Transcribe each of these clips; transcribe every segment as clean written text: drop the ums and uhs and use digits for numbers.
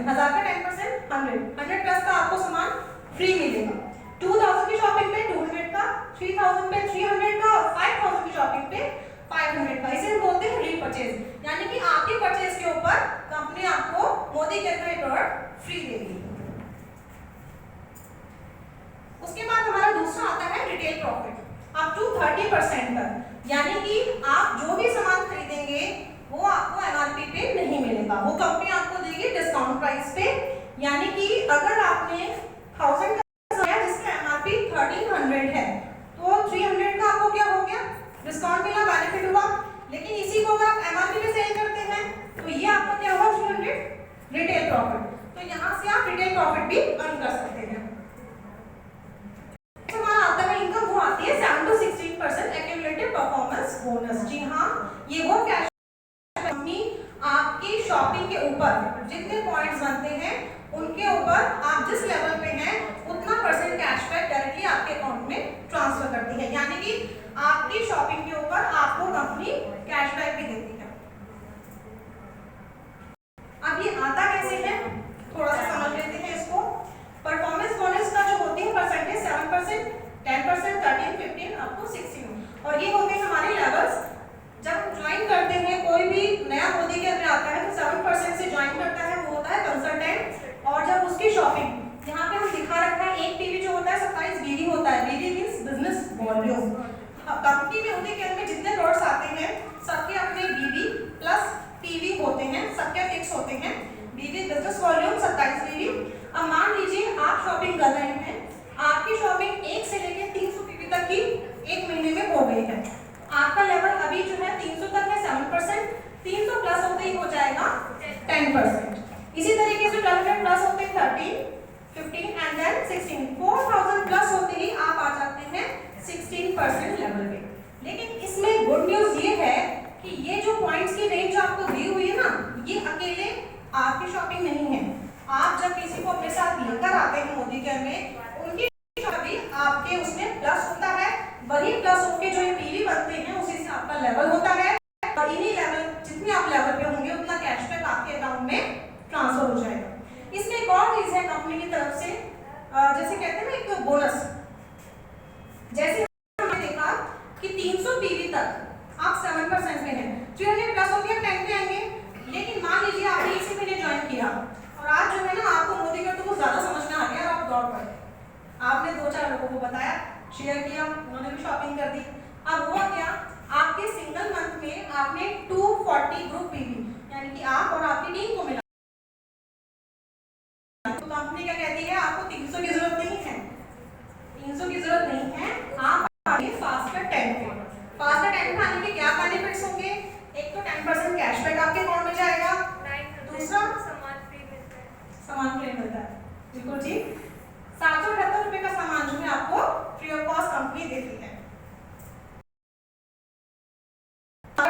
10%, 1000 का 10% 100 प्लस का आपको सामान फ्री मिलेगा। 2000 की शॉपिंग पे 200 का, 3000 पे 300 का, 5000 की शॉपिंग पे 500 का। इसे हम बोलते हैं रीपरचेज, यानी कि आपके परचेज के ऊपर कंपनी आपको मोदी केयर का प्रोडक्ट फ्री देगी। उसके बाद हमारा दूसरा आता है रिटेल प्रॉफिट अप टू 30% तक, यानी कि आप जो भी सामान खरीदेंगे वो आपको एमआरपी पे नहीं मिलेगा, वो कंपनी आपको देगी डिस्काउंट प्राइस पे। यानी कि अगर आपने 1000 का जिसका एमआरपी 1300 है तो 300 का आपको क्या हो गया, डिस्काउंट मिला, बेनिफिट हुआ। लेकिन इसी को अगर आप एमआरपी पे सेल करते हैं तो ये आपका क्या हुआ, 300 रिटेल प्रॉफिट। तो यहाँ से आप रिटेल प्रॉफिट भी अर्न कर सकते हैं। हमारा आता है इनकम, वो आती है 7 to 16% एक्यूमुलेटेड परफॉर्मेंस बोनस। जी हाँ, ये वो कैश कंपनी आपकी शॉपिंग के ऊपर जितने पॉइंट्स बनते हैं उनके ऊपर आप जिस लेवल पे हैं उतना परसेंट कैशबैक डायरेक्टली आपके अकाउंट में ट्रांसफर करती है, यानी कि आपकी शॉपिंग के ऊपर आपको कंपनी कैशबैक भी देती है। अब ये आता कैसे है, थोड़ा सा समझ लेते हैं इसको। परफॉर्मेंस बोनस का जो होती है परसेंटेज 7%, 10%, 13, 15 अप टू 16, और ये होते हैं हमारे लेवल्स। जब ज्वाइन करते हैं कोई भी नया मोदी केयर में आता है तो 7% से ज्वाइन करता है, वो होता है कंसल्टेंट। और जब उसकी शॉपिंग, यहाँ पे हम दिखा रखा है एक पीवी जो होता है 27 बीवी होता है, बीवी मींस बिजनेस वॉल्यूम। कंपनी में मोदी केयर में जितने प्रोडक्ट्स आते हैं सबके अपने बीवी प्लस पीवी होते हैं, सबके फिक्स होते हैं। बीवी बिजनेस वॉल्यूम 27 बीवी। अब मान लीजिए आप शॉपिंग कर रहे हैं, आपकी शॉपिंग 1 से लेकर 300 पीवी तक की एक महीने में हो गई है। आपका लेवल अभी जो है 300 तक है 7%, 300 प्लस होते ही हो जाएगा 10%। इसी तरीके से 1200 प्लस होते हैं 13, 15 एंड देन 16, 4000 प्लस होते ही आप आ जाते हैं 16% लेवल पे। लेकिन इसमें गुड न्यूज ये है कि ये जो पॉइंट्स की रेंज आपको दी हुई है ना, ये अकेले आपकी शॉपिंग नहीं है। आप जब किसी को अपने साथ लेकर आते हैं मोदी केयर में, उनकी भी आपके उसमें प्लस होता है, वही प्लस होके जो ये पीवी बनते हैं उसी से आपका लेवल होता है, और इन्हीं लेवल जितने आप लेवल पे होंगे उतना कैशबैक आपके अकाउंट में ट्रांसफर हो जाएगा। इसमें एक और चीज है कंपनी की तरफ से, जैसे कहते हैं ना एक बोनस। जैसे हमने देखा कि 300 पीवी तक आप 7% में हैं, 300 प्लस होती है 10 पे आएंगे। लेकिन मान लीजिए आपने इसी महीने ज्वाइन किया और आज जो है ना आपको मोदी केयर तो कुछ ज्यादा समझ में आ गया और आप दौड़ पड़े, आपने 2-4 लोगों को बताया, शेयर किया, उन्होंने भी शॉपिंग कर दी। अब हुआ क्या, आपके सिंगल मंथ में आपने 240 ग्रुप पीवी, यानी कि आप और आपकी टीम को मिला। तो कंपनी क्या कहती है, आपको 300 की जरूरत नहीं है, 300 की जरूरत नहीं है, आप आइए फास्टर 10 पे। फास्टर 10 पे आने के क्या बेनिफिट्स होंगे, एक तो 10% कैशबैक आपके अकाउंट में जाएगा, दूसरा सामान फ्री मिलता है, बिल्कुल ठीक। 778 रुपए का सामान जो है आपको फ्री ऑफ कॉस्ट कंपनी देती है।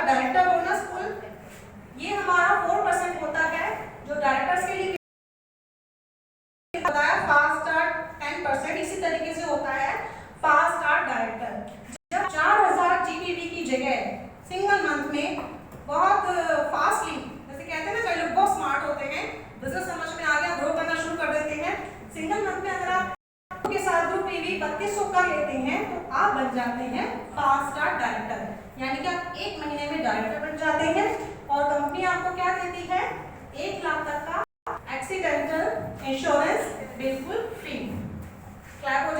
डायरेक्टर बोनस फुल, ये हमारा 4% होता है जो डायरेक्टर्स के लिए बताया। फास्ट स्टार्ट 10%, इसी तरीके से होता है फास्ट स्टार्ट डायरेक्टर। जब 4000 जीपीवी की जगह सिंगल मंथ में बहुत फास्टली, जैसे कहते हैं ना कई लोग बहुत स्मार्ट होते हैं, बिजनेस समझ में आ गया, ग्रो करना शुरू कर देते हैं। सिंगल मंथ में अगर आप के साथ ग्रुप पीवी 3200 का लेते हैं तो आप बन जाते हैं फास्ट स्टार्ट डायरेक्टर, यानी कि आप 1 महीने में डायरेक्टर बन जाते हैं। और कंपनी आपको क्या देती है, 1 लाख तक का एक्सीडेंटल इंश्योरेंस बिल्कुल फ्री। क्लैप हो